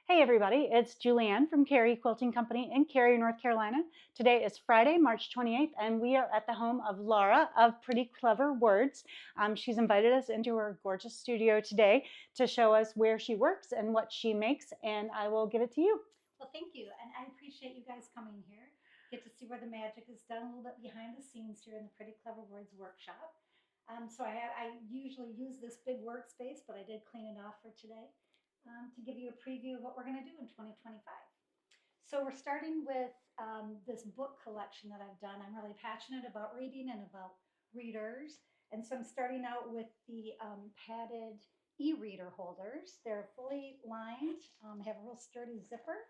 Hey everybody, it's Julianne from Cary Quilting Company in Cary, North Carolina. Today is Friday, March 28th, and we are at the home of Laura of Pretty Clever Words. She's invited us into her gorgeous studio today to show us where she works and what she makes, and I will give it to you. Well, thank you. And I appreciate you guys coming here. Get to see where the magic is done a little bit behind the scenes here in the Pretty Clever Words workshop. I usually use this big workspace, but I did clean it off for today to give you a preview of what we're going to do in 2025. So we're starting with this book collection that I've done. I'm really passionate about reading and about readers. And so I'm starting out with the padded e-reader holders. They're fully lined, have a real sturdy zipper,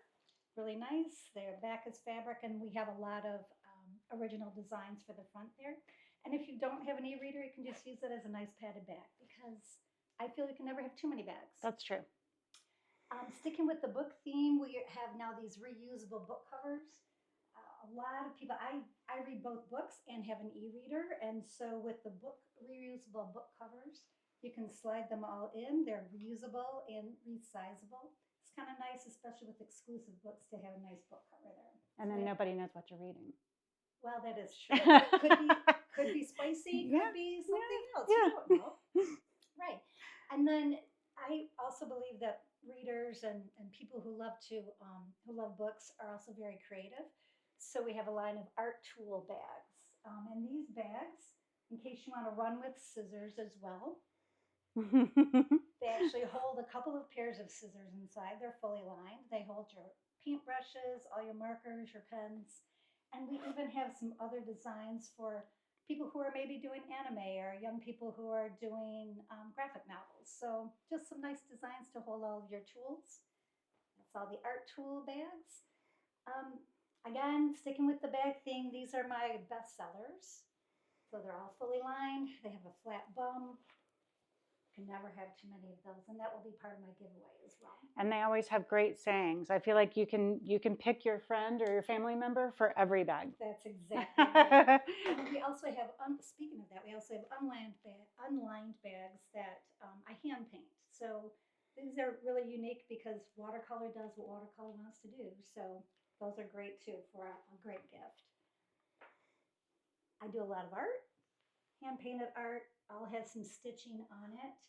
really nice. Their back is fabric, and we have a lot of original designs for the front there. And if you don't have an e-reader, you can just use it as a nice padded bag because I feel you can never have too many bags. That's true. Sticking with the book theme, we have now these reusable book covers. A lot of people, I read both books and have an e-reader, and so with the reusable book covers, you can slide them all in. They're reusable and resizable. It's kind of nice, especially with exclusive books, to have a nice book cover there. And then nobody knows what you're reading. Well, that is true. Could be spicy, could be something else. You don't know. Right. And then I also believe that readers and people who love books are also very creative. So we have a line of art tool bags. And these bags, in case you want to run with scissors as well, they actually hold a couple of pairs of scissors inside. They're fully lined. They hold your paintbrushes, all your markers, your pens. And we even have some other designs for people who are maybe doing anime or young people who are doing graphic novels. So just some nice designs to hold all of your tools. That's all the art tool bags. Again, sticking with the bag thing, these are my best sellers. So they're all fully lined. They have a flat bum. Can never have too many of those, and that will be part of my giveaway as well. And they always have great sayings. I feel like you can pick your friend or your family member for every bag. That's exactly right. And we also have, speaking of that, we also have unlined bags that I hand paint. So these are really unique because watercolor does what watercolor wants to do. So those are great too for a great gift. I do a lot of art, hand painted art. I'll have some stitching on it.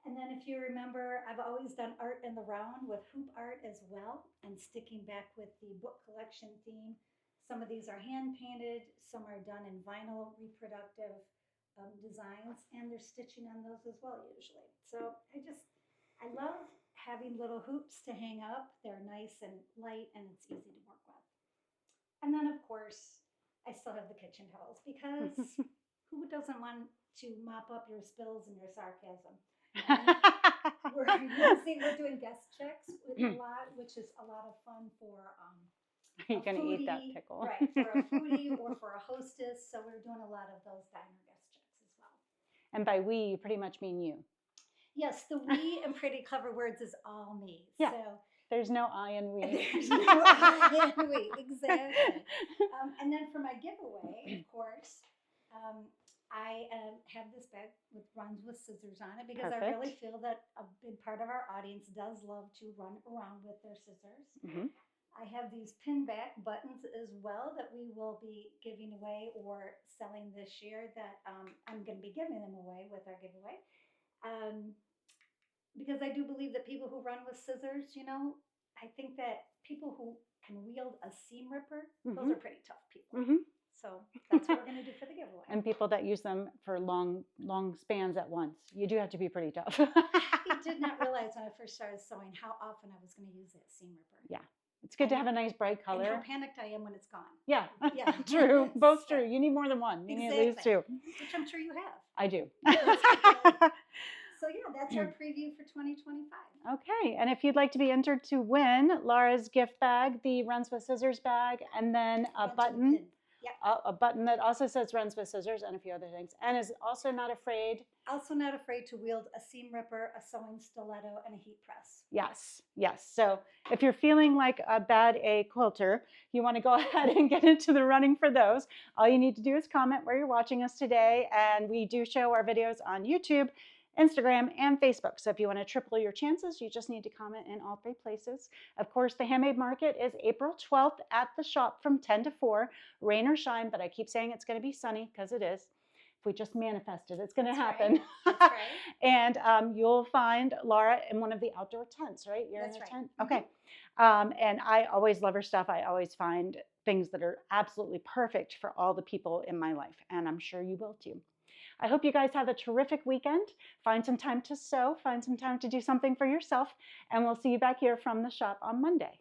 And then if you remember, I've always done art in the round with hoop art as well, and sticking back with the book collection theme. Some of these are hand painted, some are done in vinyl reproductive designs, and there's stitching on those as well usually. So I love having little hoops to hang up. They're nice and light, and it's easy to work with. And then of course, I still have the kitchen towels because who doesn't want to mop up your spills and your sarcasm? We're doing guest checks with a lot, which is a lot of fun for You're going to eat that pickle. Right, for a foodie or for a hostess. So we're doing a lot of those diner guest checks as well. And by we, you pretty much mean you. Yes, the we in Pretty Clever Words is all me. Yeah. So there's no I in we. There's no I in we, exactly. And then for my giveaway, of course, I have this bag with runs with scissors on it because I really feel that a big part of our audience does love to run around with their scissors. Mm-hmm. I have these pin back buttons as well that we will be giving away or selling this year that I'm going to be giving them away with our giveaway. Because I do believe that people who run with scissors, I think that people who can wield a seam ripper, those are pretty tough people. Mm-hmm. So that's what we're going to do for the giveaway. And people that use them for long spans at once. You do have to be pretty tough. I did not realize when I first started sewing how often I was going to use that seam ripper. Yeah. It's good to have a nice bright color. And how panicked I am when it's gone. Yeah. Yeah. True. Both true. You need more than one. You need at least two. Which I'm sure you have. I do. So yeah, that's our preview for 2025. Okay, and if you'd like to be entered to win Laura's gift bag, the Runs with Scissors bag, and then a button, a button that also says Runs with Scissors and a few other things, and is also not afraid. Also not afraid to wield a seam ripper, a sewing stiletto, and a heat press. Yes, yes. So if you're feeling like a bad A quilter, you want to go ahead and get into the running for those. All you need to do is comment where you're watching us today, and we do show our videos on YouTube. Instagram, and Facebook. So if you want to triple your chances, you just need to comment in all 3 places. Of course, the Handmade Market is April 12th at the shop from 10 to 4, rain or shine, but I keep saying it's going to be sunny because it is. If we just manifest it, it's going to happen. Right. That's right. And you'll find Laura in one of the outdoor tents, right? You're That's in a right. tent? Okay. And I always love her stuff. I always find things that are absolutely perfect for all the people in my life, and I'm sure you will too. I hope you guys have a terrific weekend. Find some time to sew, find some time to do something for yourself, and we'll see you back here from the shop on Monday.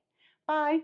Bye.